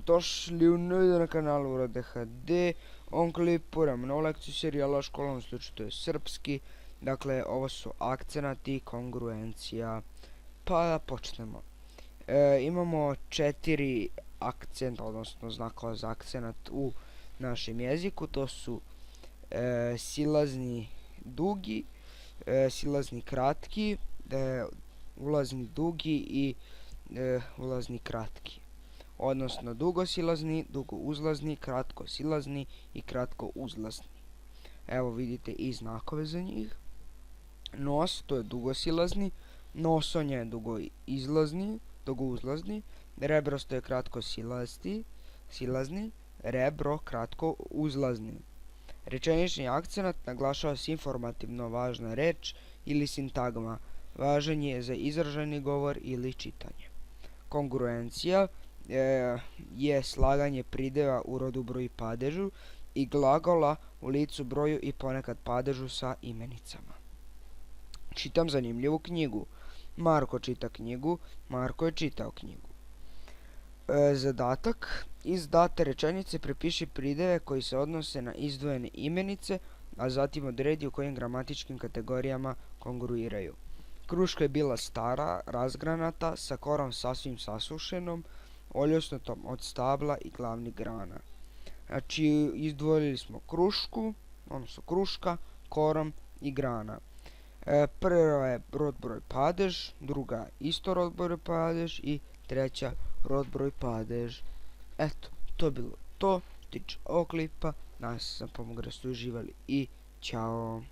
Dobrodošli u novi video na kanalu Urode HD. Ovom klipu idemo novu lekciju serijala škola, u slučaju to je srpski. Dakle, ovo su akcenati, kongruencija. Pa da počnemo. Imamo 4 akcenta, odnosno znakova za akcenat u našem jeziku. To su silazni dugi, silazni kratki, ulazni dugi i ulazni kratki. Odnosno dugosilazni, dugouzlazni, kratkosilazni i kratkouzlazni. Evo vidite i znakove za njih. Nos, to je dugosilazni, nosonje je dugouzlazni, rebrosto je kratkosilazni, rebro kratkouzlazni. Rečenični akcenat naglašava se informativno važna reč ili sintagma. Važan je za izraženi govor ili čitanje. Kongruencija je slaganje prideva u rodu, broju i padežu i glagola u licu, broju i ponekad padežu sa imenicama. Čitam zanimljivu knjigu. Marko čita knjigu. Marko je čitao knjigu. Zadatak: iz date rečenice prepiši prideve koji se odnose na izdvojene imenice, a zatim odredi u kojim gramatičkim kategorijama kongruiraju. Kruška je bila stara, razgranata, sa korom sasvim sasušenom, oljosnutom od stabla i glavnih grana. Znači, izdvojili smo krušku, odnosno kruška, korom i grana. Prva je rod, broj, padež, druga isto rod, broj, padež i treća rod, broj, padež. Eto, to je bilo to. Tiče ovog klipa. Nadam se da sam pomogao da ste uživali i ćao.